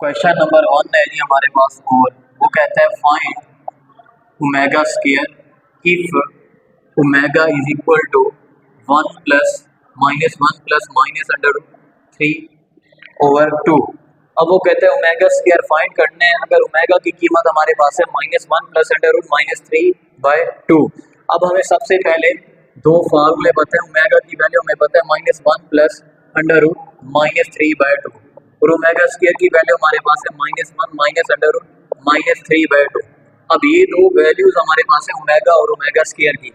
Question number 1 है जी हमारे पास और वो कहता है find omega square if omega is equal to 1 plus minus under root 3/2। अब वो कहते हैं ओमेगा स्क्वायर फाइंड करने हैं अगर ओमेगा की कीमत हमारे पास है -1 प्लस अंडर रूट -3/2। अब हमें सबसे पहले दो फार्मूले पता है। ओमेगा की वैल्यू हमें पता है -1 प्लस अंडर रूट -3/2 और ओमेगा स्क्वायर की वैल्यू हमारे पास है -1 माइनस अंडर रूट -3/2। अब ये दो वैल्यूज हमारे पास है ओमेगा और ओमेगा स्क्वायर की।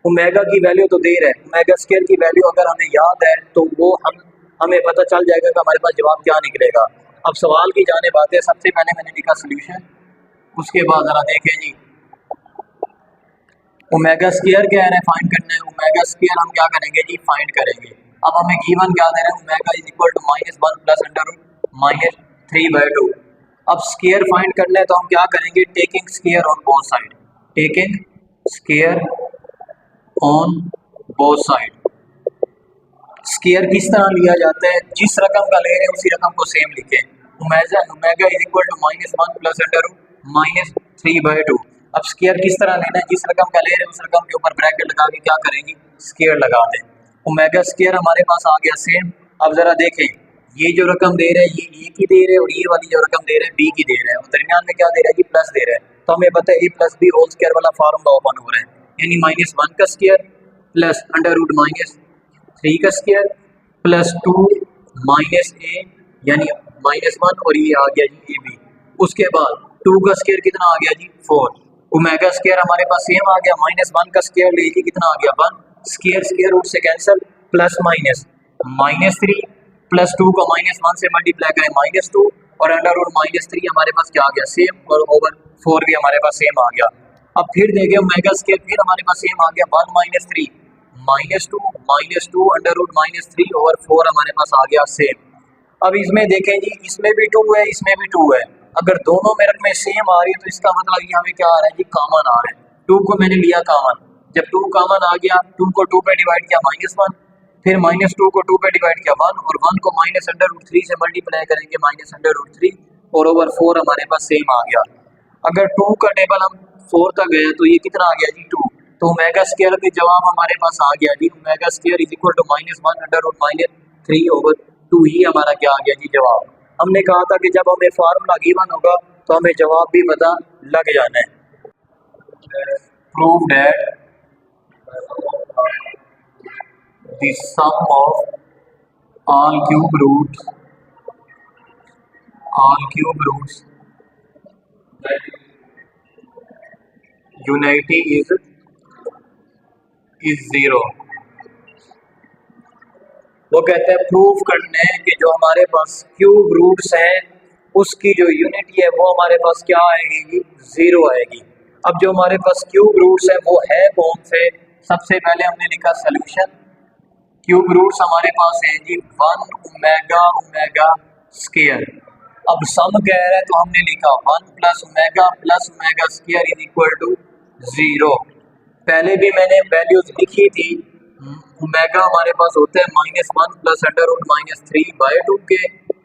ओमेगा की वैल्यू तो दे रहा है, ओमेगा स्क्वायर की वैल्यू अगर हमें याद है तो वो हमें पता चल जाएगा कि हमारे पास जवाब क्या निकलेगा। अब सवाल की जाने बात है। सबसे पहले मैंने लिखा सोल्यूशन, उसके बाद जरा देखें जी ओमेगा स्क्वायर क्या है फाइंड करना है। ओमेगा स्क्वायर हम क्या करेंगे जी फाइंड करेंगे। अब हमें गिवन क्या दे रहा है omega is equal to -1 plus under root -3/2। अब स्क्वायर फाइंड करना है तो हम क्या करेंगे taking square on both side, taking square on both side. Square किस तरह लिया जाता है, जिस रकम का ले रहे हैं उसी रकम को सेम लिखें। Omega is equal to -1 plus under root -3/2। अब स्क्वायर किस तरह लेना है, जिस रकम का ले रहे हैं उस रकम के ऊपर ब्रैकेट लगा के क्या करेंगे स्क्वायर लगा दें। ओमेगा स्क्वायर हमारे पास आ गया सेम। अब जरा देखें ये जो रकम दे रहे हैं ये ए की दे रहे हैं और ये वाली जो रकम दे रहे हैं बी की दे रहे हैं और दरमियान में क्या दे रहा है जी प्लस दे रहा है। तो हमें पता है ए प्लस बी होल स्क्वायर वाला फार्मूला ओपन हो रहा है यानी -1 का स्क्वायर प्लस अंडर रूट -3 का स्क्वायर प्लस 2 माइनस ए यानी -1 और ये आ गया जी ए बी। उसके बाद 2 का स्क्वायर कितना आ गया जी 4। ओमेगा स्क्वायर हमारे पास सेम आ गया -1 का स्क्वायर ले लीजिए कितना आ गया 1। स्क्वायर रूट से कैंसिल प्लस -3 प्लस 2 को -1 से मल्टीप्लाई करें -2 और अंडर रूट -3 हमारे पास क्या आ गया सेम और ओवर 4 भी हमारे पास सेम आ गया। अब फिर देखें ओमेगा स्क्वायर फिर हमारे पास सेम आ गया 1 -3 -2 अंडर रूट -3 ओवर 4 हमारे पास आ गया सेम। अब इसमें देखें जी इसमें भी 2 है इसमें भी 2 है। अगर दोनों में रकमें सेम आ रही है तो इसका मतलब ये हमें क्या आ रहा है जी कॉमन आ रहा है। 2 को मैंने लिया कॉमन, जब 2 कॉमन आ गया 2 को 2 पे डिवाइड किया -1 फिर -2 को 2 पे डिवाइड किया 1 और 1 को -√3 से मल्टीप्लाई करेंगे -√3 और ओवर 4 हमारे पास सेम आ गया। अगर 2 का टेबल हम 4 तक गए तो ये कितना आ गया जी 2। तो ओमेगा स्क्वायर का जवाब हमारे पास आ गया जी omega square is equal to -1 under root -3 over 2 ही हमारा क्या आ गया जी जवाब। हमने कहा था कि जब हमें फार्मूला गिवन होगा तो हमें जवाब भी पता लग जाना है। Prove that the sum of all cube roots unity is 0। वो कहते हैं प्रूफ करने कि जो हमारे पास क्यूब रूट्स हैं उसकी जो यूनिटी है वो हमारे पास क्या आएगी 0 आएगी। अब जो हमारे पास क्यूब रूट्स है वो है कौन से, सबसे पहले हमने लिखा सोल्यूशन। क्यूब रूट्स हमारे पास है जी 1 ओमेगा स्क्वायर। अब सम कह रहा है तो हमने लिखा 1 plus omega square is equal to 0। पहले भी मैंने वैल्यूज लिखी थी। ओमेगा हमारे पास होता है -1 प्लस अंडर रूट -3/2 के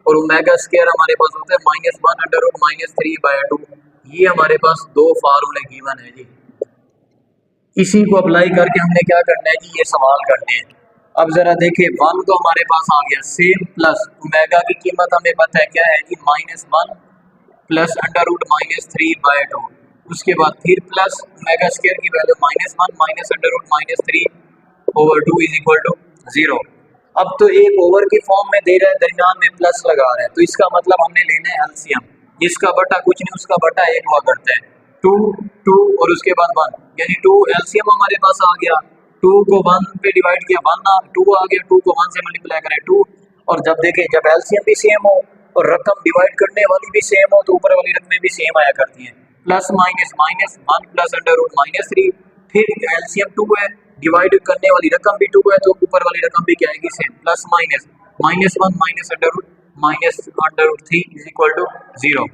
और ओमेगा स्क्वायर हमारे पास होता है -1 अंडर रूट -3/2। ये हमारे पास दो फार्मूले गिवन है जी। इसी को अप्लाई करके हमने क्या करना है जी ये सवाल करने हैं। अब जरा देखिए 1 तो हमारे पास आ गया सेम प्लस ओमेगा की कीमत हमें पता है क्या है जी -1 प्लस अंडर रूट -3/2। उसके बाद फिर प्लस ओमेगा स्क्वायर की value -1 minus under root -3/2 is equal to 0। अब तो एक ओवर की फॉर्म में दे रहा है दरमियान में प्लस लगा रहा है तो इसका मतलब हमने लेना है एलसीएम, जिसका बटा कुछ नहीं उसका बटा 1 हुआ करता है 2 और उसके बाद 1 यानी 2 एलसीएम हमारे पास आ गया। 2 को 1 पे डिवाइड किया 2 आ गया, 2 को 1 से मल्टीप्लाई करें 2 और जब देखें जब एलसीएम भी सेम हो और रकम डिवाइड करने वाली भी सेम हो तो ऊपर वाली रकमें भी सेम आया करती हैं। Plus minus -1 plus under root -3 फिर एलसीएम 2 है, डिवाइड करने वाली रकम भी 2 है तो ऊपर वाली रकम भी क्या आएगी same plus -1 minus under root 3 is equal to 0।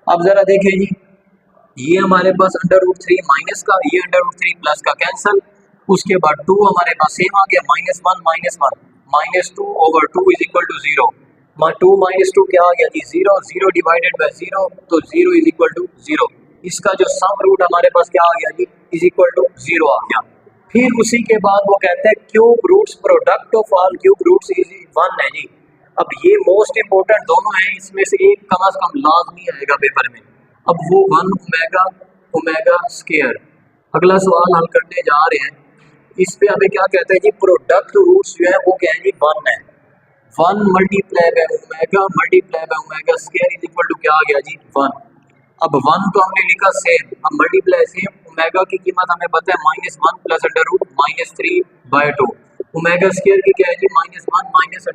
अब जरा देखें जी ये हमारे पास अंडर रूट 3 माइनस का ये अंडर रूट 3 प्लस का कैंसल। उसके बाद 2 हमारे पास सेम आ गया -1 -2 over 2 is equal to 0। Two minus two क्या आ गया जी, zero, zero divided by zero, तो zero is equal to zero. इसका जो सम रूट हमारे पास क्या आ गया जी, इज इक्वल टू जीरो आ गया। फिर उसी के बाद वो कहते हैं cube roots product of all cube roots is one है जी। अब ये मोस्ट इंपोर्टेंट दोनों हैं, इसमें से एक कम से कम लाजमी आएगा पेपर में। अब वो वन ओमेगा ओमेगा स्क्वायर, अगला सवाल हल करने जा रहे हैं। इस पे हमें क्या कहते हैं जी, प्रोडक्ट रूट्स जो है वो क्या है जी, वन है। One multiply by omega square is equal to क्या आ गया जी, वन। अब वन तो हमने लिखा सेम, अब मल्टीप्लाई सेम, ओमेगा की कीमत हमें पता है minus one plus under root minus three by two, omega square की क्या है जी, minus one minus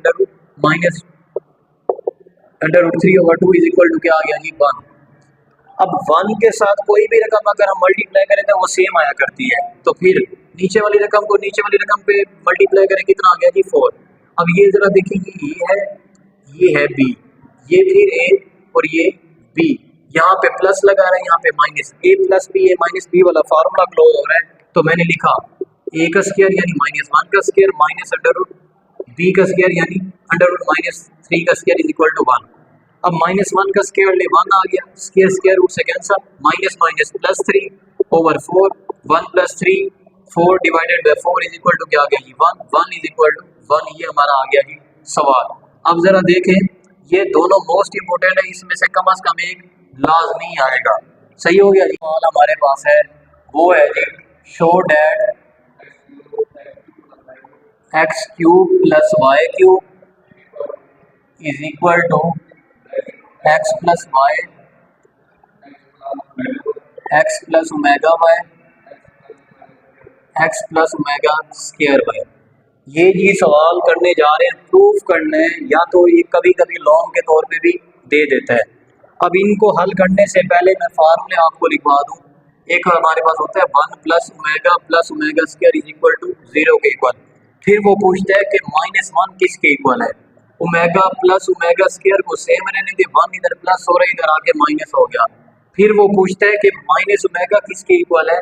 under root three over two is equal to क्या आ गया जी, वन। अब वन के साथ कोई भी रकम अगर हम मल्टीप्लाई करें तो वो सेम आया करती है, तो फिर नीचे वाली रकम को नीचे वाली रकम पे मल्टीप्लाई करें, कितना आ गया जी, फोर। अब ये जरा देखिए, ये है बी, ये फिर ए और ये बी, यहाँ पे प्लस लगा रहे हैं, यहाँ पे माइनस, ए प्लस बी ए माइनस बी वाला फार्मूला क्लोज हो रहा है, तो मैंने लिखा ए का स्क्वायर यानी माइनस वन का square minus under root B का स्क्वायर यानी अंडर रूट माइनस थ्री का square is equal to one. अब माइनस वन का स्क्वायर ले वन आ गया, स्क्वायर स्क्वायर रूट से cancel, minus minus plus three over four, one plus three four divided by four is equal to क्या आ गया जी, one, one is equal to one. ये हमारा आ गया जी सवाल। अब जरा देखें, ये दोनों मोस्ट इंपोर्टेंट है, इसमें से कम एक लाजमी आएगा। सही हो गया जी। सवाल हमारे पास है वो है जी, show that x cube plus y cube is equal to x plus y x plus omega y x plus omega square y. ये जी सवाल करने जा रहे हैं, प्रूफ करना है, या तो ये कभी कभी लॉन्ग के तौर पे भी दे देता है। अब इनको हल करने से पहले मैं फार्मूले आपको लिखवा दूं। एक हमारे पास होता है one plus omega square is equal to zero के इक्वल। फिर वो पूछता है कि माइनस वन किसके इक्वल है, ओमेगा प्लस ओमेगा स्क्वायर को सेम रहने दे, वन इधर प्लस हो रहा है, इधर आके माइनस हो गया। फिर वो पूछता है कि माइनस ओमेगा किसके इक्वल है,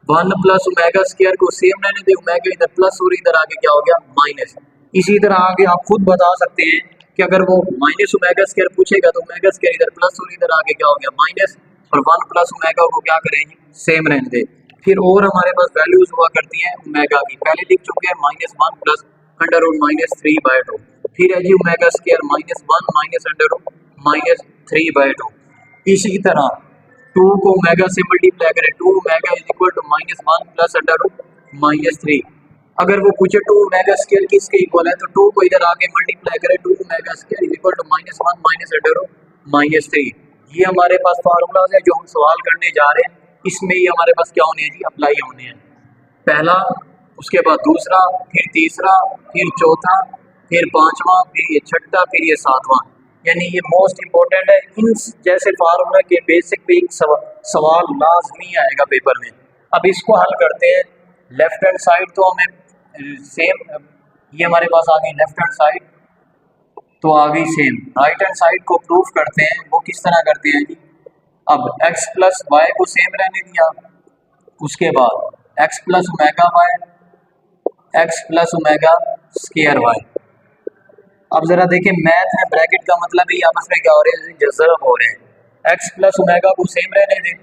वन प्लस ओमेगा स्क्वायर को सेम रहने दे, ओमेगा इधर प्लस हो रही, इधर आगे क्या हो गया, माइनस। इसी तरह आगे आप खुद बता सकते हैं कि अगर वो माइनस ओमेगा स्क्वायर पूछेगा तो ओमेगा स्क्वायर इधर प्लस हो रही, इधर आगे क्या हो गया, माइनस, और वन प्लस ओमेगा को क्या करेंगे, सेम रहने दे। फिर और हमारे पास वैल्यूज हुआ करती हैं ओमेगा की, पहले लिख चुके हैं minus one plus under root minus three by two. फिर है जी omega square minus one minus under root minus three by two. इसी तरह टू को ओमेगा से मल्टीप्लाई करें, two omega is equal to minus one plus under root minus three. अगर वो पूछे टू ओमेगा स्क्वायर किसके इक्वल है, तो टू को इधर आगे मल्टीप्लाई करें, two omega square is equal to minus one minus under root minus three. ये हमारे पास फार्मूलाज है जो हम सवाल करने जा रहे हैं, इसमें ये हमारे पास क्या होने हैं जी, अप्लाई होने हैं। पहला, उसके बाद दूसरा, फिर तीसरा, फिर चौथा, फिर पांचवा, फिर ये छठा, फिर ये सातवां, यानी ये मोस्ट इंपॉर्टेंट है। इन जैसे फार्मूला के बेसिक पे एक सवाल लाजमी आएगा पेपर में। अब इसको हल करते हैं। लेफ्ट हैंड साइड तो हमें सेम, ये हमारे पास आ गई लेफ्ट हैंड साइड तो आ गई सेम। राइट हैंड साइड को प्रूफ करते हैं, वो किस तरह करते हैं जी। अब x प्लस वाई को सेम रहने दिया, उसके बाद x plus omega y x plus omega square y. अब जरा देखें, मैथ में ब्रैकेट का मतलब ही आपस में क्या हो रहे हैं, जज़ब हो रहे हैं। x प्लस ओमेगा को सेम रहने दें,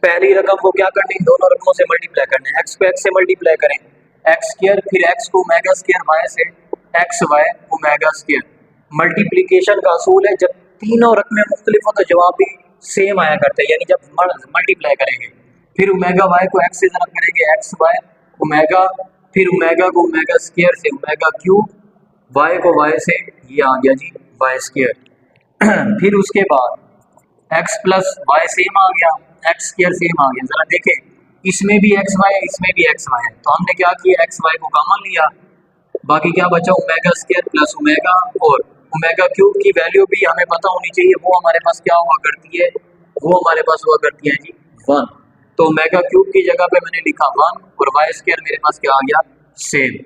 पहली रकम को क्या करनी, दोनों रकमों से मल्टीप्लाई करने, x को x से मल्टीप्लाई करें, एक्स स्क्वायर, फिर x को ओमेगा स्क्वायर वाई से x y omega square. Multiplication का असूल है, जब तीनों रकमें मुख्तलिफ हो तो जवाब भी सेम आया करता है, यानी जब मल्टीप्लाई करेंगे। फिर ओमेगा वाई को x से ज़रब करेंगे, एक्स वाई ओमेगा, फिर ओमेगा को ओमेगा स्क्वायर से ओमेगा क्यूब, वाई को वाई से, ये आ गया जी वाई स्क्वायर। फिर उसके बाद x प्लस वाई सेम आ गया, एक्स स्क्वायर सेम आ गया। जरा देखें, इसमें भी एक्स वाई है, इसमें भी एक्स वाई है, तो हमने क्या किया, एक्स वाई को कॉमन लिया, बाकी क्या बचा, ओमेगा स्क्वायर प्लस ओमेगा, और ओमेगा क्यूब की वैल्यू भी हमें पता होनी चाहिए, वो हमारे पास क्या हुआ करती है, वो हमारे पास हुआ करती है जी वन। तो ओमेगा क्यूब की जगह पे मैंने लिखा वन, और वाई स्क्वायर मेरे पास क्या आ गया, सेम।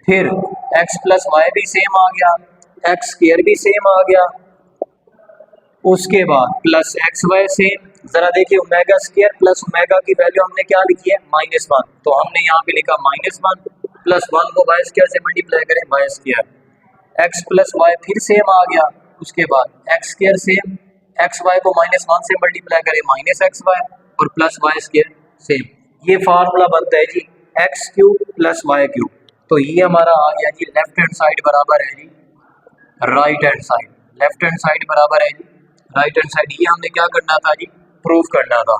फिर एक्स प्लस वाई भी सेम आ गया, एक्स स्क्वायर भी सेम आ गया, उसके बाद प्लस एक्स वाई सेम। जरा देखिए, ओमेगा स्क्वायर प्लस ओमेगा की वैल्यू हमने क्या लिखी है, -1, तो हमने यहाँ पे लिखा -1 प्लस 1 को वाई स्क्वायर से मल्टीप्लाई करें, y square. X plus y फिर सेम आ गया, उसके बाद x square same, x y को -1 से मल्टीप्लाई करें माइनस एक्स वाई और प्लस वाई स्क्वायर सेम। ये फार्मूला बनता है जी x cube plus y cube. तो ये हमारा आ गया जी लेफ्ट हैंड साइड बराबर है जी right hand side, left hand side बराबर है जी राइट हैंड साइड। ये हमने क्या करना था जी, प्रूव करना था।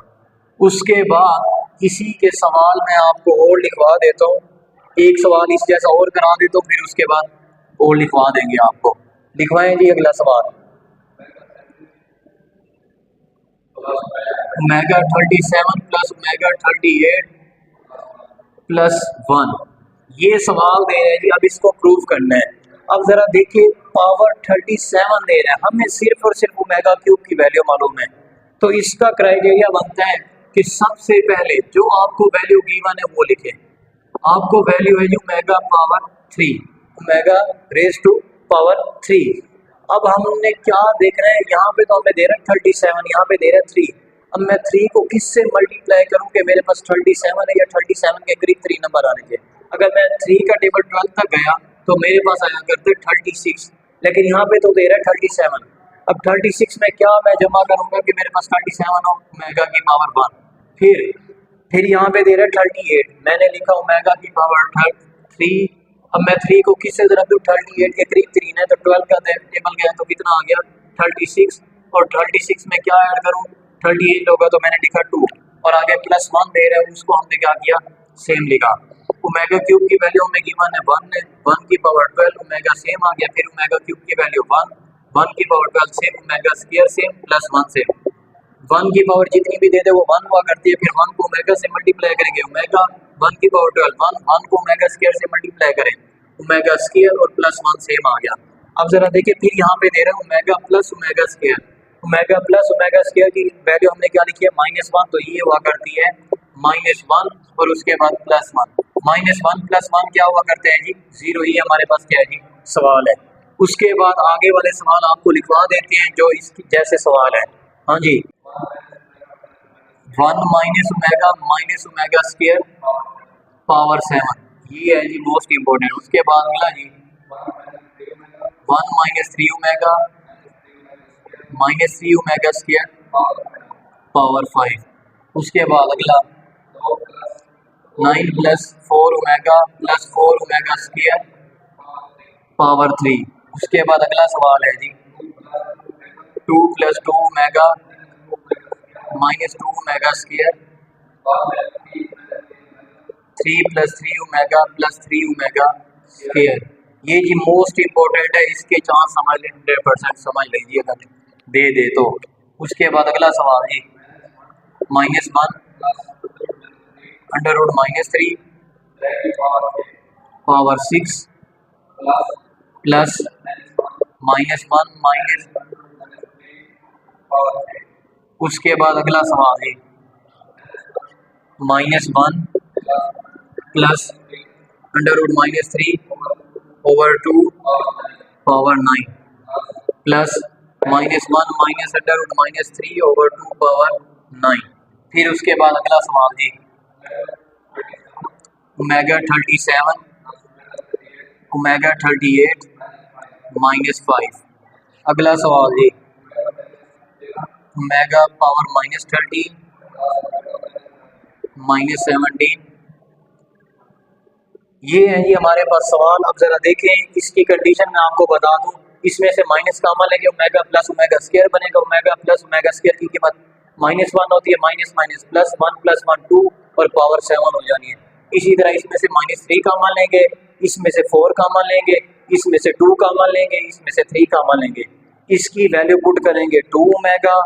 उसके बाद इसी के सवाल में आपको और लिखवा देता हूँ, एक सवाल इस जैसा और करा देता हूँ, फिर उसके बाद और लिखवा देंगे आपको। लिखवाएं जी अगला सवाल। ओमेगा 37 प्लस ओमेगा 38 प्लस 1, ये सवाल दे रहे हैं जी, अब इसको प्रूव करना है। अब जरा देखिए पावर 37 दे रहा है, हमें सिर्फ और सिर्फ ओमेगा क्यूब की वैल्यू मालूम है। तो इसका क्राइटेरिया बनता है कि सबसे पहले जो आपको वैल्यू गिवन है वो लिखें। आपको वैल्यू है जी omega power 3, omega raise to power 3। अब हमने क्या देखना है, यहाँ पे तो हमें दे रहा है 37, यहाँ पे दे रहा है 3। अब मैं 3 को किससे मल्टीप्लाई करूँ कि मेरे पास 37 है या 37 के करीब 3 नंबर आने के। अगर मैं 3 का टेबल 12 तक गया तो मेरे पास आया करते 36, लेकिन यहाँ पे तो दे रहा है 37। अब 36 में क्या मैं जमा करूंगा कि मेरे पास 37 हो ओमेगा की पावर 1। फिर यहाँ पे दे रहा है 38, मैंने लिखा ओमेगा की पावर 3। अब मैं 3 को किससे जरा दूँ, 38 के करीब 3 है तो 12 का टेबल गया तो कितना आ गया 36, और 36 में क्या ऐड करूँ 38 होगा तो मैंने लिखा 2, और आगे प्लस 1 दे रहा है उसको हमने क्या किया सेम लिखा। ओमेगा क्यूब की वैल्यू हमें गिवन है 1 है, 1 की पावर 12 ओमेगा सेम आ गया, फिर ओमेगा क्यूब की वैल्यू 1, 1 की power 12 same, omega square same, plus 1 same. 1 की पावर जितनी भी दे दे वो 1 हुआ करती है, फिर 1 को ओमेगा से मल्टीप्लाई करेंगे ओमेगा, 1 की पावर 12 1 को ओमेगा स्क्वायर से मल्टीप्लाई करें ओमेगा स्क्वायर और प्लस 1 सेम आ गया। अब जरा देखिए फिर यहाँ पे दे रहा है omega plus omega square, omega plus omega square की वैल्यू हमने क्या लिखी है -1, तो ये हुआ करती है -1 और उसके बाद +1, -1 + 1 क्या हुआ करते हैं जी 0। ही हमारे पास क्या है जी सवाल है। उसके बाद आगे वाले सवाल आपको लिखवा देते हैं जो इसकी जैसे सवाल है। हाँ जी 1 - ओमेगा स्क्वायर पावर 7, ये है जी मोस्ट इम्पोर्टेंट। उसके बाद अगला जी 1 - 3 ओमेगा -3 ओमेगा स्क्वायर पावर 5। उसके बाद अगला 9 + 4 ओमेगा + 4 ओमेगा स्क्वायर पावर 3। उसके बाद अगला सवाल है जी 2 + 2 omega -2 omega square 3 + 3 omega + 3 omega square. ये जी मोस्ट इम्पोर्टेंट है, इसके चांस समझ लें 100% समझ लीजिए अगर दे तो। उसके बाद अगला सवाल जी -1 √-3 पावर 6 प्लस -1 उसके बाद अगला सवाल है -1 plus √-3 over 2 power 9 plus -1 √-3 over 2 power 9। फिर उसके बाद अगला सवाल जी ओमेगा 37 ओमेगा 38 -5। अगला सवाल जी ओमेगा पावर -13 -17। ये है जी हमारे पास सवाल। अब जरा देखें इसकी कंडीशन मैं आपको बता दूं, इसमें से माइनस कॉमन लेंगे ओमेगा प्लस ओमेगा स्क्वायर बनेगा, ओमेगा प्लस ओमेगा स्क्वायर की कीमत -1 होती है, माइनस माइनस प्लस 1 + 1 2 और पावर 7 हो जानी है। इसी तरह इसमें से -3 कॉमन लेंगे, इसमें से 4 कॉमन लेंगे, इसमें से 2 कॉमन लेंगे, इसमें से 3 कॉमन लेंगे। इसकी वैल्यू पुट करेंगे 2 ओमेगा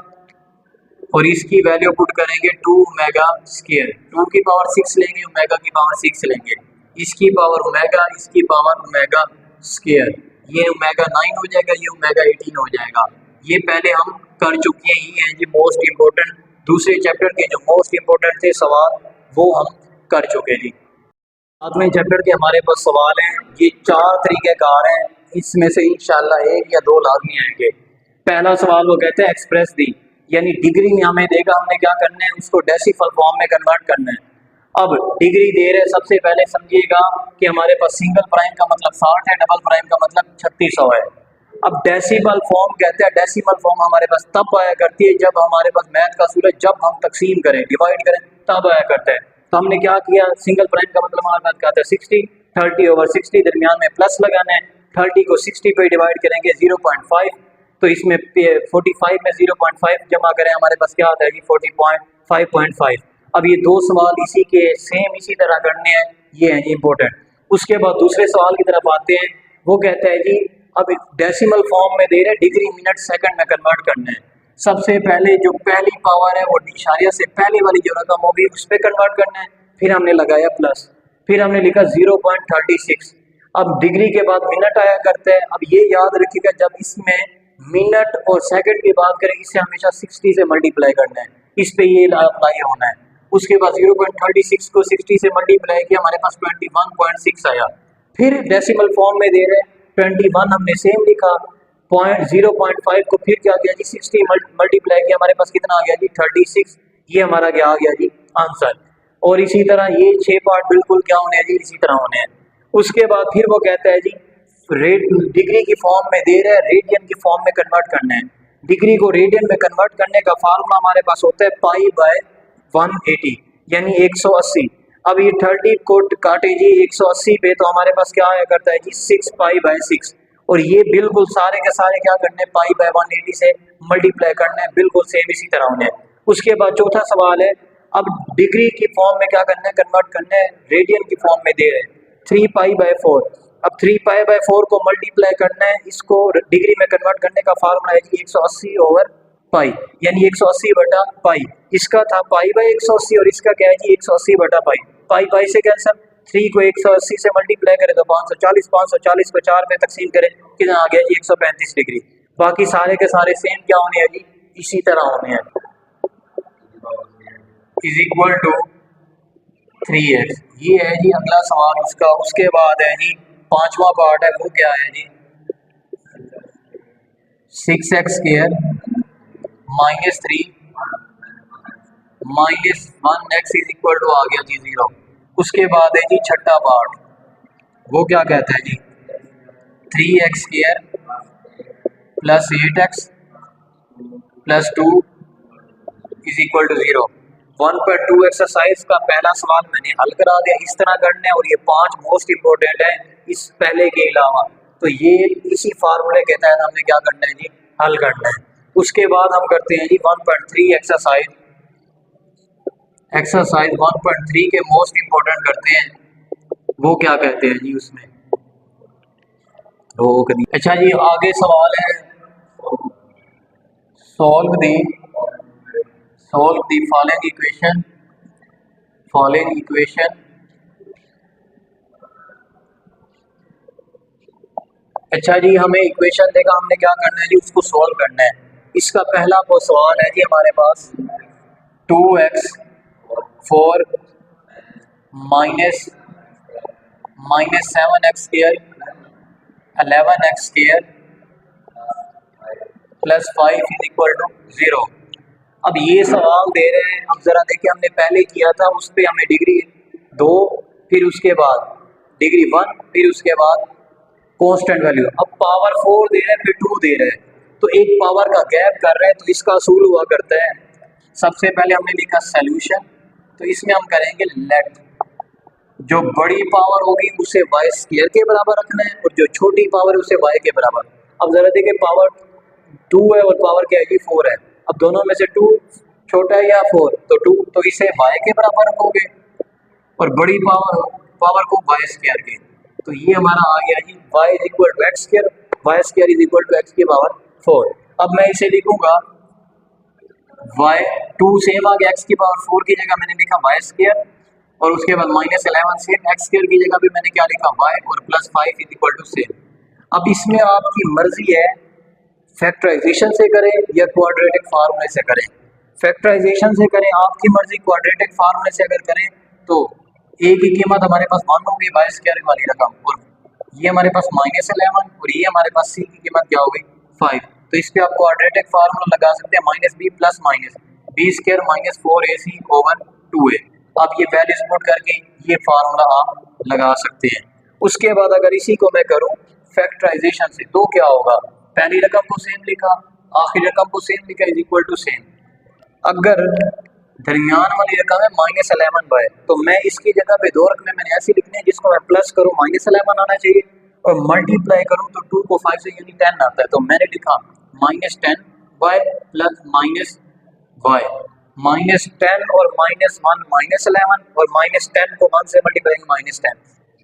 और इसकी वैल्यू पुट करेंगे 2 ओमेगा स्क्वायर। 2 की पावर 6 लेंगे, ओमेगा की पावर 6 लेंगे, इसकी पावर ओमेगा, इसकी पावर ओमेगा स्क्वायर। ये ओमेगा 9 हो जाएगा, ये ओमेगा 18 हो जाएगा। ये पहले हम कर चुके हैं, ये हैं जी मोस्ट इम्पोर्टेंट। दूसरे चैप्टर के जो मोस्ट इम्पोर्टेंट थे सवाल वो हम कर चुके जी। सातवें चैप्टर के हमारे पास सवाल हैं, ये 4 तरीक़ेकार हैं, इसमें से इंशाल्लाह 1 या 2 लाजमी आएंगे। पहला सवाल वो कहते हैं एक्सप्रेस दी, यानी डिग्री में हमें देगा, हमने क्या करना है उसको डेसिमल फॉर्म में कन्वर्ट करना है। अब डिग्री दे रहे, सबसे पहले समझिएगा कि हमारे पास सिंगल प्राइम का मतलब 60 है, डबल प्राइम का मतलब 3600 है। अब डेसिमल फॉर्म कहते हैं, डेसिमल फॉर्म हमारे पास तब आया करती है जब हमारे पास मैथ का सूरज जब हम तकसीम करें, डिवाइड करें, तब आया करता है। तो हमने क्या किया, सिंगल प्राइम का मतलब हमारे पास क्या आता है 60, 30/60, दरमियान में प्लस लगाना है, 30 को 60 पे डिवाइड करेंगे 0.5, तो इसमें 45 में 0.5 जमा करें, हमारे पास क्या आता है जी 40.5. अब ये दो सवाल इसी के सेम इसी तरह करने हैं, ये हैं जी इंपॉर्टेंट। उसके बाद दूसरे सवाल की तरफ आते हैं, वो कहता है जी अब डेसिमल फॉर्म में दे रहे डिग्री मिनट सेकंड में कन्वर्ट करना है। सबसे पहले जो पहली पावर है वो इशारिया से पहले वाली जो रकम होगी उस पर कन्वर्ट करना है, फिर हमने लगाया प्लस, फिर हमने लिखा 0.36। अब डिग्री के बाद मिनट आया करते हैं। अब ये याद रखिएगा जब इसमें मिनट और सेकंड की बात करें, इससे हमेशा 60 से मल्टीप्लाई करना है, इस पे ये अप्लाई होना है। उसके बाद 0.36 को 60 से मल्टीप्लाई किया, हमारे पास 21.6 आया। फिर डेसिमल फॉर्म में दे रहे हैं 21, हमने सेम लिखा, 0.5 को फिर क्या किया जी 60 मल्टीप्लाई किया, हमारे पास कितना आ गया जी 36, ये हमारा क्या आ गया जी आंसर। और इसी तरह ये 6 पार्ट बिल्कुल क्या होने हैं जी इसी तरह होने हैं। उसके बाद फिर वो कहता है जी रेड डिग्री की फॉर्म में दे रहे हैं, रेडियन की फॉर्म में कन्वर्ट करना है। डिग्री को रेडियन में कन्वर्ट करने का फार्मूला हमारे पास होता है पाई/180 यानी 180। अब ये 30 को काटे जी 180 पे, तो हमारे पास क्या आया करता है जी 6 पाई/6, और ये बिल्कुल सारे के सारे क्या करने हैं पाई/180 से मल्टीप्लाई करना है, बिल्कुल सेम इसी तरह होने हैं। उसके बाद चौथा सवाल है, अब डिग्री की फॉर्म में क्या करना है कन्वर्ट करना है, रेडियन की फॉर्म में दे रहे हैं 3 पाई/4। अब 3 पाई/4 को मल्टीप्लाई करना है, इसको डिग्री में कन्वर्ट करने का फार्मूला है जी 180/पाई यानी 180/पाई। इसका था पाई/180 और इसका क्या है जी 180/पाई। पाई पाई से कैंसिल, 3 को 180 से मल्टीप्लाई करें तो 540, 540 को 4 में तकसीम करें कितना आ गया जी 135 डिग्री। बाकी सारे के सारे सेम क्या होने हैं जी इसी तरह होने हैं, इज इक्वल टू 3x। ये है जी अगला सवाल उसका। उसके बाद है जी पांचवा पार्ट है, वो क्या है जी 6x² - 3 - 1x is equal to आ गया जी 0। उसके बाद है जी छठा पार्ट, वो क्या कहता है जी 3x² + 8x + 2 is equal to 0। 1.2 exercise का पहला सवाल मैंने हल करा दिया, इस तरह करना है, और ये 5 मोस्ट इंपोर्टेंट है इस पहले के अलावा, तो ये इसी फार्मूले के तहत हमने क्या करना है जी हल करना है। उसके बाद हम करते हैं जी 1.3 एक्सरसाइज। एक्सरसाइज 1.3 के मोस्ट इंपोर्टेंट करते हैं, वो क्या कहते हैं जी उसमें रोक दी। अच्छा जी आगे सवाल है सॉल्व दी फॉलोइंग इक्वेशन। अच्छा जी हमें इक्वेशन देगा, हमने क्या करना है जी उसको सॉल्व करना है। इसका पहला वो सवाल है जी हमारे पास 2x4 -7x² 11x² + 5 is equal to 0। अब ये सवाल दे रहे हैं, अब जरा देखिए हमने पहले किया था उस पर हमें डिग्री 2, फिर उसके बाद डिग्री 1, फिर उसके बाद कांस्टेंट वैल्यू। अब पावर 4 दे रहे हैं फिर 2 दे रहे हैं, तो एक पावर का गैप कर रहे हैं, तो इसका असूल हुआ करता है सबसे पहले हमने लिखा सॉल्यूशन, तो इसमें हम करेंगे लेट जो बड़ी पावर होगी उसे y² के बराबर रखना है और जो छोटी पावर है उसे y के बराबर। अब जरा देखिए पावर 2 है और पावर क्या है जी 4 है, अब दोनों में से 2 छोटा है या 4, तो 2, तो इसे y के बराबर रखोगे और बड़ी पावर को y² के, तो ये हमारा आ गया जी y = x², y² = x की पावर 4। अब मैं इसे लिखूंगा y2 सेम आ गया, x की पावर 4 की जगह मैंने लिखा y², और उसके बाद -11 से x² की जगह भी मैंने क्या लिखा y, और +5 = सेम। अब इसमें आपकी मर्जी है फैक्टराइजेशन से करें या क्वाड्रेटिक फार्मूले से करें। फैक्टराइजेशन से करें आपकी मर्जी, क्वाड्रेटिक फार्मूले से अगर करें तो a की कीमत हमारे पास 1 होगी y² वाली रकम, और ये हमारे पास -11 और ये हमारे पास c की कीमत क्या हो गई 5, तो इस पे आप क्वाड्रेटिक फार्मूला लगा सकते हैं -b + -b² - 4ac/2a। अब ये वैल्यूज पुट करके ये फार्मूला आप लगा सकते हैं। उसके बाद अगर इसी को मैं करूं फैक्टराइजेशन से तो क्या होगा, पहली रकम को सेम लिखा, आखिरी रकम को सेम लिखा, इज इक्वल टू सेम। अगर दरमियान वाली रकम है -11 तो मैं इसकी जगह पे दो रकमें मैंने ऐसी लिखनी है जिसको मैं प्लस करूं -11 आना चाहिए, और मल्टीप्लाई करूं तो 2 को 5 से यानी 10 आता है, तो मैंने लिखा -10 y प्लस -y, -10 और -1 -11 और -10 को 1 से मल्टीप्लाई -10,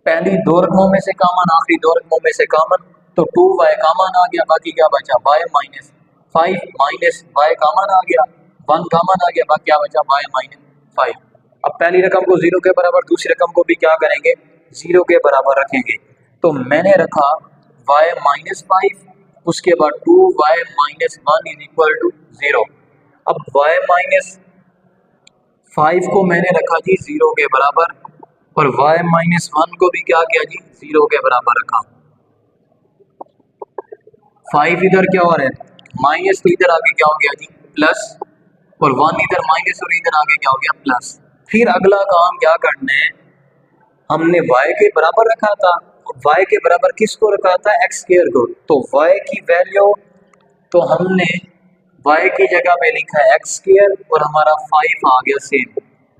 पहली दो रकमों में से कॉमन, आखिरी दो रकमों में से कॉमन, तो 2y कॉमन आ गया, बाकी क्या बचा y -5 माइनस y कॉमन आ गया, 1 कॉमन आ गया, बाकी क्या बचा y -5। अब पहली रकम को 0 के बराबर, दूसरी रकम को भी क्या करेंगे 0 के बराबर रखेंगे, तो मैंने रखा y -5, उसके बाद 2y -1 इज इक्वल टू 0। अब y -5 को मैंने रखा जी 0 के बराबर, और y -1 को भी क्या किया जी 0 के बराबर रखा। 5 इधर क्या हो रहा है माइनस, तो इधर आगे क्या हो गया जी प्लस, और 1 इधर माइनस और इधर आगे क्या हो गया प्लस। फिर अगला काम क्या करना है, हमने y के बराबर रखा था, y के बराबर किसको रखा था x² को, तो y की वैल्यू तो हमने y की जगह पे लिखा है x² और हमारा 5 आ गया सेम,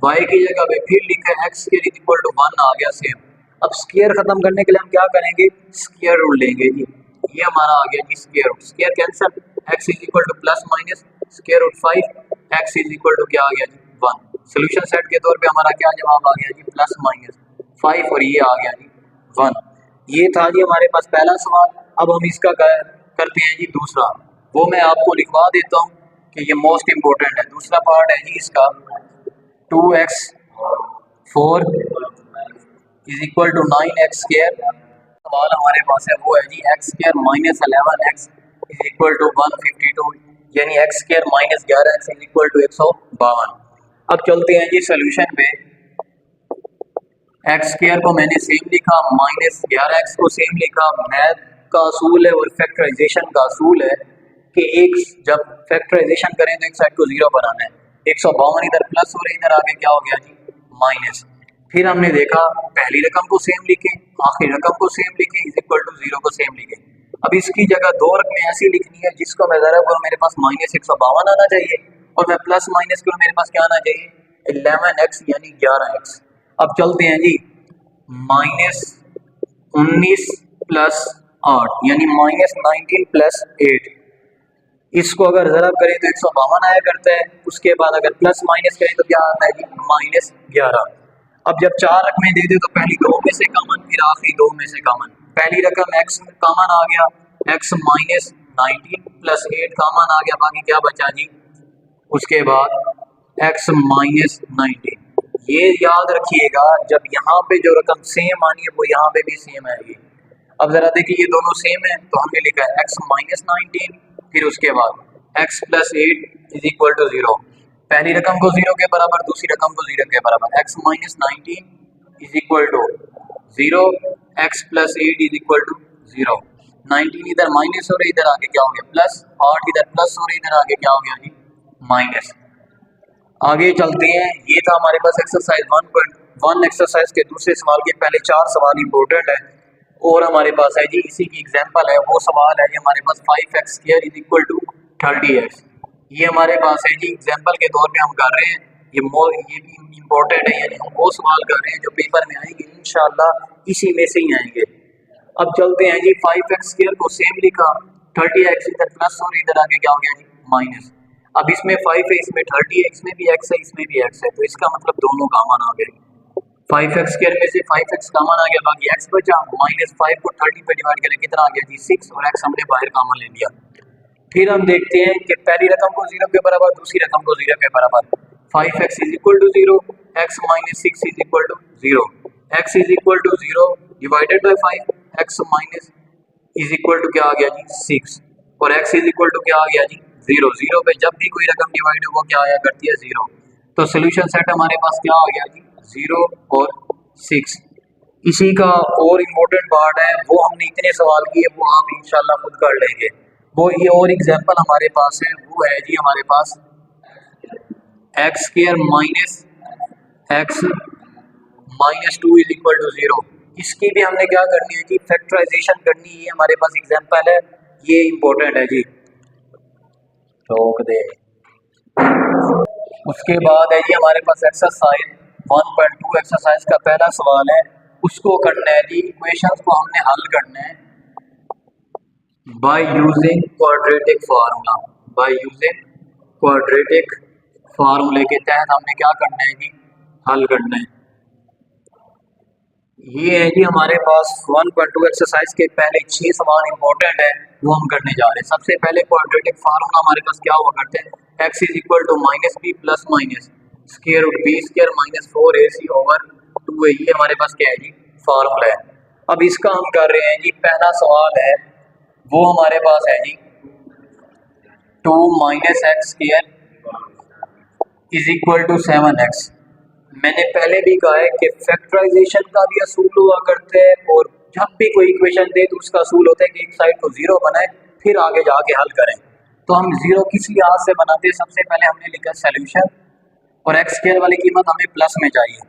y की जगह पे फिर लिखा है x² इज इक्वल टू 1 आ गया सेम। अब स्क्वायर खत्म करने के लिए हम क्या करेंगे स्क्वायर रूट लेंगे जी, ये हमारा आ गया जी square root, square cancel, x is equal to plus minus square root 5, x is equal to क्या आ गया जी 1। सोल्यूशन सेट के तौर पे हमारा क्या जवाब आ गया जी +-5 और ये आ गया जी 1। ये था जी हमारे पास पहला सवाल। अब हम इसका करते हैं जी दूसरा, वो मैं आपको लिखवा देता हूँ कि ये मोस्ट इंपॉर्टेंट है। दूसरा पार्ट है जी इसका 2x4 is equal to 9x²। सवाल हमारे पास है वो है जी x² -11x is equal to 152, यानी x² -11x is equal to 152। अब चलते हैं जी सोल्यूशन पे। x² को मैंने सेम लिखा, -11x को सेम लिखा। मैथ का असूल है और फैक्टराइजेशन का असूल है कि एक जब फैक्टराइजेशन करें तो एक साइड को 0 बनाना है। 152 इधर प्लस हो रहा है, इधर आगे क्या हो गया जी माइनस। फिर हमने देखा पहली रकम को सेम लिखे, आखिरी रकम को सेम लिखे, इज इक्वल टू 0 को सेम लिखे। अब इसकी जगह दो रकमें ऐसी लिखनी है जिसको मैं ज़रा करूँ मेरे पास -152 आना चाहिए, और मैं प्लस माइनस करूँ मेरे पास क्या आना चाहिए 11x यानी 11x। अब चलते हैं जी -19 + 8 यानी -19 + 8, इसको अगर ज़रा करें तो 152 आया करता है। उसके बाद अगर प्लस माइनस करें तो क्या आता है जी -11। अब जब चार रकमें दे दे तो पहली दो में से कॉमन, फिर आखिरी दो में से कॉमन। पहली रकम x कॉमन आ गया, x -19 + 8 कॉमन आ गया, बाकी क्या बचा जी उसके बाद x -19। ये याद रखिएगा जब यहाँ पे जो रकम सेम आनी है वो यहाँ पे भी सेम आएगी। अब जरा देखिए ये दोनों सेम है तो हमने लिखा है x -19, फिर उसके बाद x + 8 इज इक्वल टू 0। पहली रकम को 0 के बराबर, दूसरी रकम को 0 के बराबर, x -19 is equal to 0, x + 8 is equal to 0। 19 इधर माइनस हो रहा है, इधर आगे क्या हो गया प्लस, 8 इधर प्लस हो रहा है, इधर आगे क्या हो गया जी माइनस। आगे चलते हैं, ये था हमारे पास एक्सरसाइज 1.1। एक्सरसाइज के दूसरे सवाल के पहले 4 सवाल इंपॉर्टेंट है, और हमारे पास है जी इसी की एग्जांपल है। वो सवाल है जी हमारे पास 5x² is equal to 30x। ये हमारे पास है जी एग्जांपल के तौर पे हम कर रहे हैं, ये भी इम्पोर्टेंट है, यानी हम वो सवाल कर रहे हैं जो पेपर में आएंगे इंशाल्लाह इसी में से ही आएंगे। अब चलते हैं जी 5x² को सेम लिखा, 30x इधर प्लस और इधर आगे क्या हो गया जी माइनस। अब इसमें 5 है, इसमें 30 है, इसमें भी x है, इसमें भी x है, तो इसका मतलब दोनों कॉमन आ गए। 5x² में से 5x कॉमन आ गया, बाकी x बचा। -5 को 30 पे डिवाइड करें कितना आ गया जी 6, और x हमने बाहर कॉमन ले लिया। फिर हम देखते हैं कि पहली रकम को 0 के बराबर, दूसरी रकम को 0 के बराबर। 5x is equal to 0, x -6 is equal to 0, x is equal to 0 divided by 5, x minus is equal to क्या आ गया जी 6, और x इज इक्वल टू क्या आ गया जी 0। 0 पे जब भी कोई रकम डिवाइड हो वो क्या आया करती है 0। तो सोल्यूशन सेट हमारे पास क्या आ गया जी 0 और 6। इसी का और इम्पोर्टेंट पार्ट है, वो हमने इतने सवाल किए वो आप इंशाल्लाह खुद कर लेंगे। वो ये और एग्जांपल हमारे पास है, वो है जी हमारे पास x² x minus two is equal to zero. इसकी भी हमने क्या करनी है जी, फैक्टराइजेशन करनी है। हमारे पास एग्जांपल है, ये इंपॉर्टेंट है जी, रोक दे। उसके बाद है जी हमारे पास एक्सरसाइज 1.2। एक्सरसाइज का पहला सवाल है, उसको करना है जी, इक्वेशंस को हमने हल करना है by using quadratic formula. By using quadratic फार्मूले के तहत हमने क्या करना है जी, हल करना है। ये है जी हमारे पास 1.2 एक्सरसाइज के पहले 6 सवाल इंपॉर्टेंट है, वो हम करने जा रहे हैं। सबसे पहले क्वाड्रेटिक फार्मूला हमारे पास क्या हुआ करते हैं, x is equal to minus b plus minus square root b square minus 4ac over 2a। ये हमारे पास क्या है जी, फार्मूला है। अब इसका हम कर रहे हैं जी, पहला सवाल है वो हमारे पास है जी 2 minus x square is equal to 7x। मैंने पहले भी कहा है कि फैक्टराइजेशन का भी असूल हुआ करते हैं, और जब भी कोई इक्वेशन दे तो उसका असूल होता है कि एक साइड को जीरो बनाए फिर आगे जाके हल करें। तो हम जीरो किस लिहाज से बनाते हैं, सबसे पहले हमने लिखा सोल्यूशन, और एक्स स्क्वायर वाली कीमत हमें प्लस में चाहिए।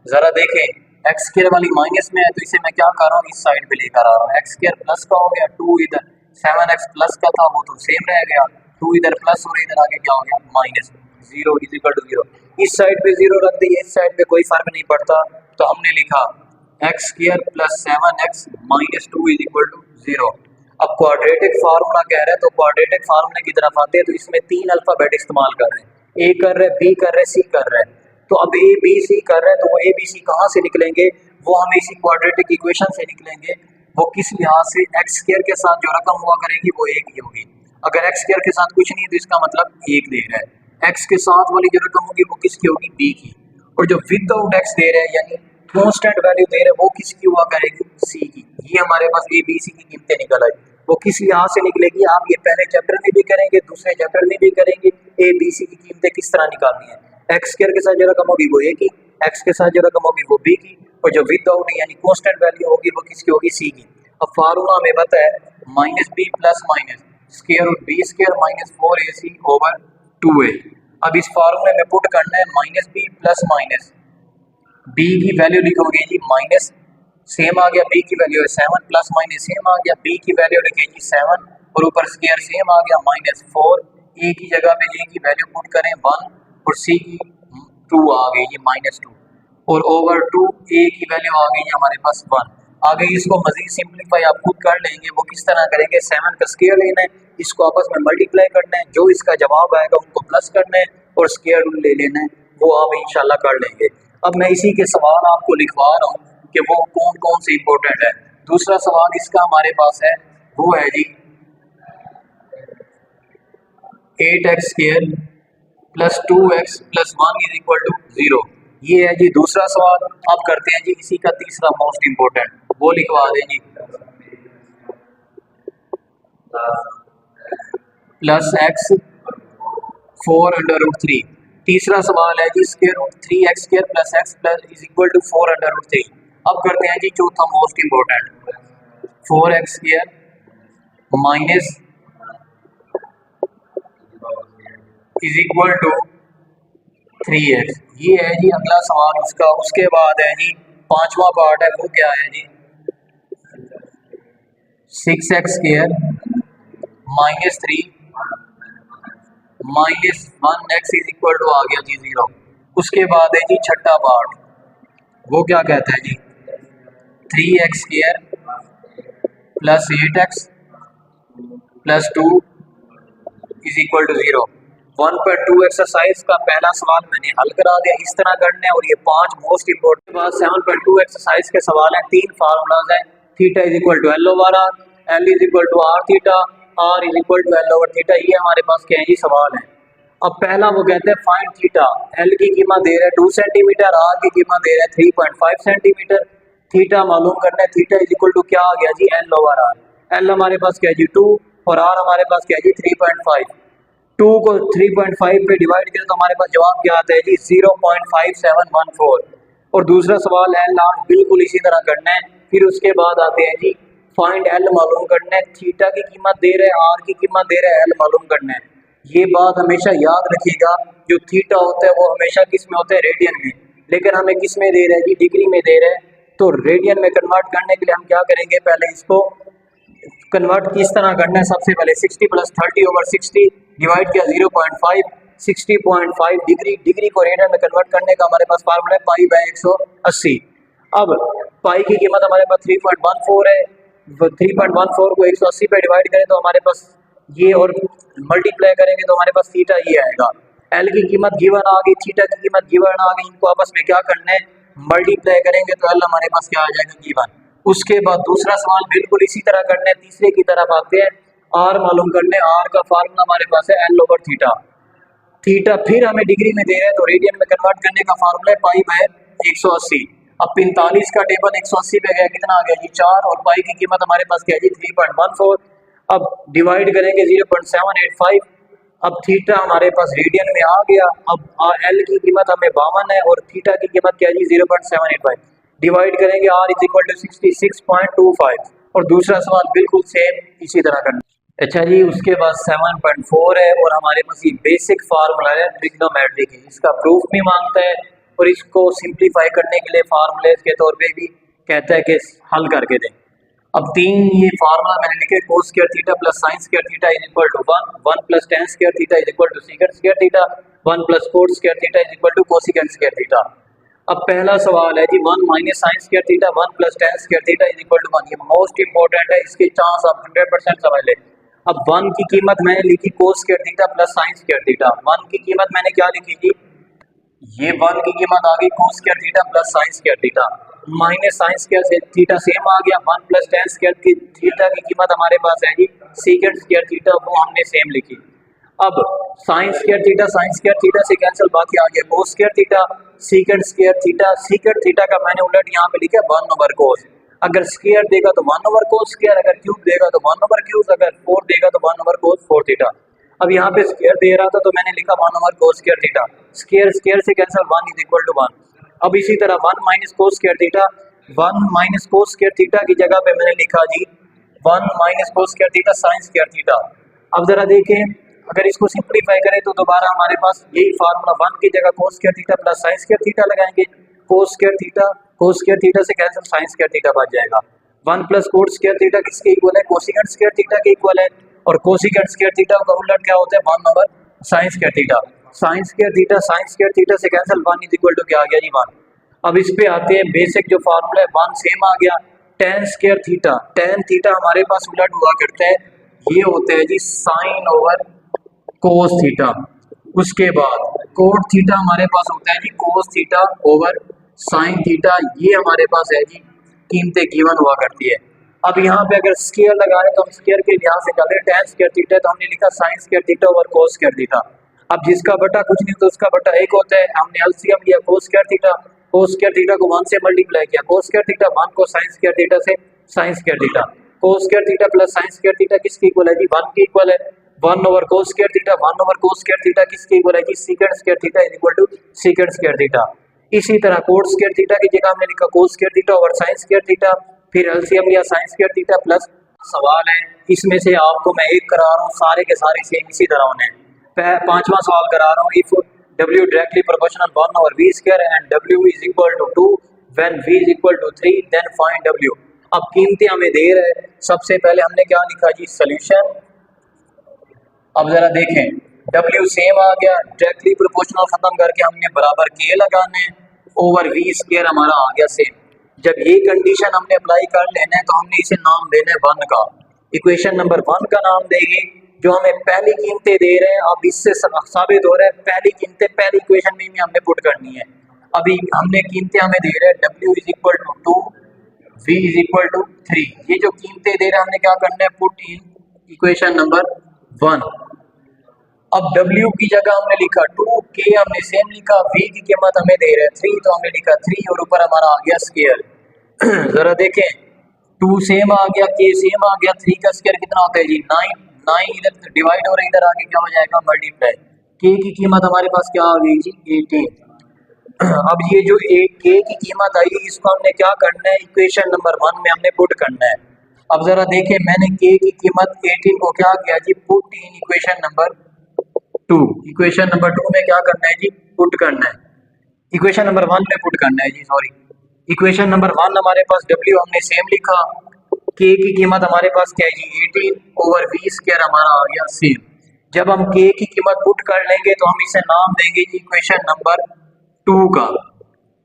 जरा देखें, एक्स स्क्वायर वाली माइनस में है तो इसे मैं क्या कर रहा हूँ, इस साइड पे लेकर आ रहा हूँ। एक्स स्क्वायर प्लस का हो गया, 2 इधर 7x प्लस का था वो तो सेम रह गया, 2 इधर प्लस और इधर आगे क्या हो गया minus, zero is equal to zero. इस साइड पे जीरो रख दिए, इस साइड पे कोई फर्क नहीं पड़ता, तो हमने लिखा x square plus 7x minus 2 is equal to zero. अब क्वाड्रेटिक फार्मूला कह रहे हैं, तो क्वाड्रेटिक फार्मूले की तरफ आते हैं तो इसमें 3 अल्फाबेट इस्तेमाल कर रहे हैं, ए कर रहे हैं, बी कर रहे हैं, सी कर रहे हैं। तो अब ए बी सी कर रहे हैं तो वो ए बी सी कहाँ से निकलेंगे, वो हमें इसी क्वाड्रेटिक इक्वेशन से निकलेंगे। वो किस लिहाज से, एक्स स्क्वायर के साथ जो रकम हुआ करेगी वो एक ही होगी। अगर एक्स स्क्वायर के साथ कुछ नहीं है तो इसका मतलब एक दे रहा है। एक्स के साथ वाली जो रकम होगी वो किसकी होगी, बी की। और जो विदाउट एक्स दे रहे हैं यानी कांस्टेंट वैल्यू दे रहे हैं वो किसकी हुआ करेगी, सी की। ये हमारे पास ए बी सी की कीमतें निकल आई। वो किस लिहाज से निकलेगी, आप ये पहले चैप्टर में भी करेंगे, दूसरे चैप्टर में भी करेंगे। ए बी सी की कीमतें किस तरह निकालनी है, एक्स स्क्वायर के साथ जो रकम होगी वो ए की, एक्स के साथ जो रकम होगी वो बी की, और जो विदाउट यानी कांस्टेंट वैल्यू होगी वो किसकी होगी, सी की। अब फार्मूला हमें पता है minus b plus minus square root b square minus 4ac over 2a। अब इस फार्मूले में पुट करना है minus b plus minus, b की वैल्यू लिखोगे जी माइनस, सेम आ गया, बी की वैल्यू है 7 प्लस माइनस सेम आ गया, बी की वैल्यू लिखेगी 7 और ऊपर स्क्वायर सेम आ गया माइनस 4। ए की जगह पे ए की वैल्यू पुट करें 1 और सी की 2 आ गई ये माइनस 2 और ओवर 2 ए की वैल्यू आ गई हमारे पास 1। आगे इसको मजीद सिंप्लीफाई आप खुद कर लेंगे, वो किस तरह करेंगे, 7 का स्क्वायर लेना है, इसको आपस में मल्टीप्लाई करना है, जो इसका जवाब आएगा उनको प्लस करना है और स्क्वायर रूट ले लेना है, वो आप इंशाल्लाह कर लेंगे। अब मैं इसी के सवाल आपको लिखवा रहा हूँ कि वो कौन कौन से इंपॉर्टेंट है। दूसरा सवाल इसका हमारे पास है वो है जी 8x square plus 2x plus 1 is equal to 0। ये है जी दूसरा सवाल। अब करते हैं जी इसी का तीसरा मोस्ट इंपॉर्टेंट, वो लिखवा दें जी प्लस x 4 अंडर रूट 3। तीसरा सवाल है जी square root 3x square plus x plus is equal to 4 under root 3। अब करते हैं जी चौथा most important 4x square minus is equal to 3x। ये है जी अगला सवाल उसका। उसके बाद है जी पांचवा पार्ट है वो क्या है जी 6x square minus 3 minus 1x is equal to आ गया जी 0। उसके बाद है जी छठा पार्ट, वो क्या कहता है जी 3x square plus 8x plus 2 is equal to 0। 1.2 exercise का पहला सवाल मैंने हल करा दिया, इस तरह करना है। और ये 5 मोस्ट इंपोर्टेंट बात 7.2 एक्सरसाइज के सवाल हैं। 3 फार्मूलाज हैं, theta is equal to L over R, L is equal to R theta, R is equal to L over theta. ये हमारे पास क्या है जी सवाल है। अब पहला वो कहते हैं फाइंड थीटा, एल की कीमत दे रहा है 2 सेंटीमीटर, आर की कीमत दे रहा है 3.5 सेंटीमीटर। थीटा मालूम करना है, थीटा इज इक्वल टू क्या आ गया जी एल ओवर आर। एल हमारे पास क्या है जी 2 और आर हमारे पास क्या है जी 3.5। 2 को 3.5 पे डिवाइड करें तो हमारे पास जवाब क्या आता है जी 0.5714। और दूसरा सवाल एल आर बिल्कुल इसी तरह करना है। फिर उसके बाद आते हैं जी फाइंड एल मालूम करना है, थीटा की कीमत दे रहे हैं, आर की कीमत दे रहे हैं, एल मालूम करना है। ये बात हमेशा याद रखिएगा, जो थीटा होता है वो हमेशा किस में होता है, रेडियन में। लेकिन हमें किस में दे रहा है जी, डिग्री में दे रहा है। तो रेडियन में कन्वर्ट करने के लिए हम क्या करेंगे, पहले इसको कन्वर्ट किस तरह करना है, सबसे पहले 60 + 30/60 डिवाइड किया 0.5, 60.5 डिग्री, डिग्री को रेडियन में कन्वर्ट करने का हमारे पास फार्मूला है π/180। अब पाई की कीमत हमारे पास 3.14 है, 3.14 को 180 पे डिवाइड करें तो हमारे पास ये, और मल्टीप्लाई करेंगे तो हमारे पास थीटा ये आएगा। एल की कीमत गिवन आ गई, थीटा की कीमत गिवन आ गई, इनको आपस में क्या करना है, मल्टीप्लाई करेंगे तो एल हमारे पास क्या आ जाएगा, गिवन। उसके बाद दूसरा सवाल बिल्कुल इसी तरह करना है, तीसरे की तरफ आते हैं, आर मालूम करने, आर का फार्मूला हमारे पास है L/थीटा। थीटा फिर हमें डिग्री में दे रहे हैं तो रेडियन में कन्वर्ट करने का फार्मूला है π/180। अब 45 का टेबल 180 पे गया, कितना आ गया जी 4, और पाई की कीमत हमारे पास क्या है जी 3.14। अब डिवाइड करेंगे 0.785। अब थीटा हमारे पास रेडियन में आ गया। अब एल की कीमत हमें 52 है और थीटा की कीमत क्या है जी 0.785। डिवाइड करेंगे r = 66.25, और दूसरा सवाल बिल्कुल सेम इसी तरह करना। अच्छा जी, उसके बाद 7.4 है और हमारे पास ये बेसिक फार्मूला है ट्रिग्नोमेट्री की, इसका प्रूफ भी मांगता है और इसको सिंप्लीफाई करने के लिए फार्मूले के तौर पे भी कहता है कि हल करके दें। अब तीन ये फार्मूला मैंने लिखे, cos square theta plus sin square theta = 1, 1 + tan square theta = secant square theta, 1 + cot square theta = cosecant square theta. अब पहला सवाल है जी 1 - sin square theta 1 + tan square theta = 1, ये मोस्ट इंपॉर्टेंट है, इसके चांस आप 100% समझ लें। अब 1 की कीमत मैंने लिखी cos square theta plus sin square theta, 1 की कीमत मैंने क्या लिखी थी, ये 1 की कीमत आ गई cos square theta plus sin square theta, minus sin square theta same आ गया, 1 + tan स्क्वायर थीटा की कीमत हमारे पास है जी secant स्क्वायर थीटा, वो हमने सेम लिखी। अब sin स्क्वायर थीटा से कैंसिल, बाकी आ गया cos square theta, secant square theta, secant theta का मैंने उलट यहाँ पे लिखा 1/cos, अगर स्क्वायर देगा तो 1/cos स्क्वायर, अगर क्यूब देगा तो 1/क्यूब, अगर 4 देगा तो 1/cos 4 थीटा। अब यहाँ पे स्क्वायर दे रहा था तो मैंने लिखा 1/cos square theta, square square से कैंसिल, 1 = 1। अब इसी तरह 1 - cos square theta, 1 - cos square theta की जगह पे मैंने लिखा जी 1 - cos square theta sin square theta. अब जरा देखें, अगर इसको सिंप्लीफाई करें तो दोबारा हमारे पास यही फार्मूला, 1 की जगह cos square theta plus sin square theta लगाएंगे, cos स्क्वायर थीटा से कैंसिल, sin स्क्वायर थीटा बच जाएगा। 1 + cot स्क्वायर थीटा किसके इक्वल है, कोसिकेंट स्क्वायर थीटा के इक्वल है, और कोसिकेंट स्क्वायर थीटा का उलट क्या होता है 1/sin square theta, sin square theta से कैंसिल, 1 = क्या आ गया जी 1। अब इस पे आते हैं, बेसिक जो फार्मूला है 1 सेम आ गया, tan square theta, tan theta हमारे पास उलट हुआ करता है, ये होता है जी sin/cos थीटा। उसके बाद cot थीटा हमारे पास होता है जी cos थीटा/sin थीटा, ये हमारे पास है जी कीमतें गिवन हुआ करती है। अब यहाँ पे अगर स्क्वायर लगा रहे तो हम स्क्वायर के लिहाज से कर रहे हैं, tan स्क्वायर थीटा तो हमने लिखा sin स्क्वायर थीटा/cos स्क्वायर थीटा। अब जिसका बटा कुछ नहीं तो उसका बटा एक होता है, हमने एलसीएम लिया cos square theta, cos square theta को 1 से मल्टीप्लाई किया, cos स्क्वायर थीटा 1 को sin स्क्वायर थीटा से sin square theta, cos square theta plus sin square theta किसके इक्वल है जी 1 के इक्वल है, 1/cos square theta, 1/cos square theta किसके इक्वल है जी secant square theta = secant square theta. इसी तरह cot स्क्वायर थीटा की जगह हमने लिखा cos square theta over sin square theta, फिर एलसीएम लिया sin स्क्वायर थीटा प्लस। सवाल है इसमें से आपको मैं एक करा रहा हूँ, सारे के सारे सेम इसी तरह होने। पांचवा सवाल करा रहा हूँ, if W directly proportional 1/v² and W = 2 when V = 3 then find W। अब कीमतें हमें दे रहे हैं, सबसे पहले हमने क्या लिखा जी सॉल्यूशन। अब जरा देखें, W सेम आ गया, डायरेक्टली प्रोपोर्शनल खत्म करके हमने बराबर K लगाने, ओवर V² हमारा आ गया सेम। जब ये कंडीशन हमने अप्लाई कर लेना है तो हमने इसे नाम देना है 1 का, इक्वेशन नंबर 1 का नाम देंगे, जो हमें पहली कीमतें दे रहे हैं। अब इससे साबित हो रहा है पहली कीमतें पहली इक्वेशन में ही हमने पुट करनी है। अभी हमने कीमतें हमें दे रहे हैं W = 2 V = 3, ये जो कीमतें दे रहे हैं हमने क्या करना है, पुट इन इक्वेशन नंबर 1। अब W की जगह हमने लिखा 2, K हमने सेम लिखा, V की कीमत हमें दे रहे हैं 3 तो हमने लिखा 3 और ऊपर हमारा आ गया स्क्वायर। जरा देखें, 2 सेम आ गया, K सेम आ गया, 3 का स्क्वायर कितना होता है जी 9, 9 इधर डिवाइड हो रहा है, इधर आगे क्या हो जाएगा मल्टीप्लाई। K की कीमत हमारे पास क्या आ गई जी 18। अब ये जो K की कीमत आई इसको हमने क्या करना है, इक्वेशन नंबर 1 में हमने पुट करना है। अब जरा देखें, मैंने K की कीमत 18 को क्या किया जी, put in equation number 2, equation number 2 में क्या करना है जी, पुट करना है। इक्वेशन नंबर 1 में पुट करना है जी, सॉरी इक्वेशन नंबर 1 हमारे पास W हमने सेम लिखा, K की कीमत हमारे पास क्या है जी 18 ओवर V स्क्वायर हमारा आ गया सेम। जब हम K की कीमत पुट कर लेंगे तो हम इसे नाम देंगे जी इक्वेशन नंबर 2 का।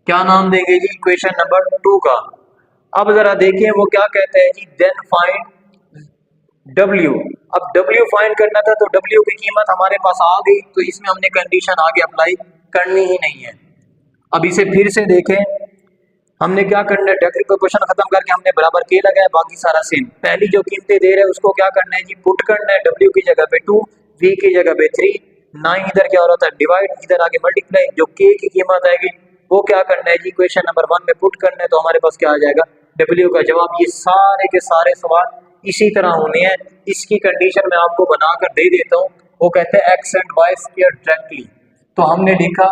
क्या नाम देंगे जी इक्वेशन नंबर 2 का। अब जरा देखिए वो क्या कहते हैं जी, देन फाइंड W। अब W फाइंड करना था तो W की कीमत हमारे पास आ गई, तो इसमें हमने कंडीशन आगे अप्लाई करनी ही नहीं है। अब इसे फिर से देखें, हमने क्या करना है, डायरेक्ट प्रोपोर्शन खत्म करके हमने बराबर के लगाया, बाकी सारा सेम। पहली जो कीमतें दे रहे हैं उसको क्या करना है जी पुट करना है, W की जगह पे 2, V की जगह पे 3, 9 इधर क्या हो रहा था डिवाइड, इधर आगे मल्टीप्लाई, जो K की कीमत आएगी वो क्या करना है जी इक्वेशन नंबर 1 में पुट करना है, तो हमारे पास क्या आ जाएगा W का जवाब। ये सारे के सारे सवाल इसी तरह होने हैं। इसकी कंडीशन मैं आपको बनाकर दे देता हूँ। वो कहते हैं x and y square directly, तो हमने लिखा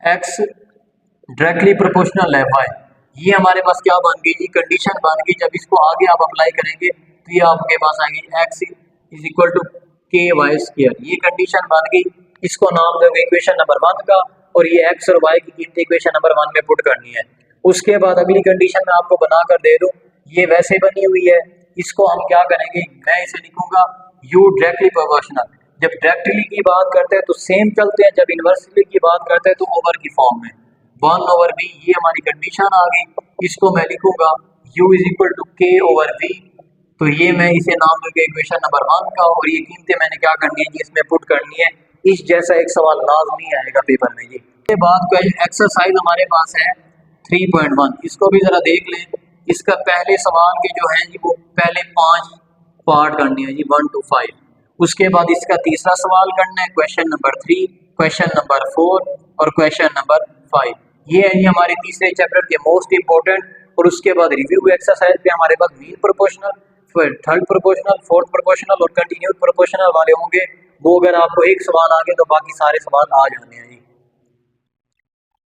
एक्स डायरेक्टली प्रोपोर्शनल है वाई, ये हमारे पास क्या बन गई जी कंडीशन बन गई। जब इसको आगे आप अप्लाई करेंगे तो ये आपके पास आएगी एक्स इज इक्वल टू के वाई स्क्वायर, ये कंडीशन बन गई। इसको नाम दोगे इक्वेशन नंबर 1 का, और ये एक्स और वाई की कीमत इक्वेशन नंबर 1 में पुट करनी है। उसके बाद अगली कंडीशन मैं आपको बनाकर दे दूं, ये वैसे बनी हुई है, इसको हम क्या करेंगे, मैं इसे लिखूंगा यू डायरेक्टली प्रोपोर्शनल। जब डायरेक्टली की बात करते हैं तो सेम चलते हैं, जब इनवर्सली की बात करते हैं तो ओवर की फॉर्म में 1 ओवर बी, ये हमारी कंडीशन आ गई। इसको मैं लिखूंगा u इज इक्वल टू के ओवर वी, तो ये मैं इसे नाम दूंगा इक्वेशन नंबर 1 का, और ये कीमतें मैंने क्या करनी है जी इसमें पुट करनी है। इस जैसा एक सवाल लाजमी आएगा पेपर में जी। इसके बाद का एक्सरसाइज हमारे पास है 3.1, इसको भी जरा देख लें। इसका पहले सवाल के जो है जी वो पहले 5 पार्ट करनी है जी 1 to 5। उसके बाद इसका तीसरा सवाल करना है क्वेश्चन नंबर 3, क्वेश्चन नंबर 4 और क्वेश्चन नंबर 5। ये है जी हमारे तीसरे चैप्टर के मोस्ट इंपॉर्टेंट। और उसके बाद रिव्यू एक्सरसाइज पे हमारे पास मीन प्रोपोर्शनल, फिर थर्ड प्रोपोर्शनल, फोर्थ प्रोपोर्शनल और कंटिन्यूड प्रोपोर्शनल वाले होंगे। वो अगर आपको एक सवाल आ गए तो बाकी सारे सवाल आ जाने हैं।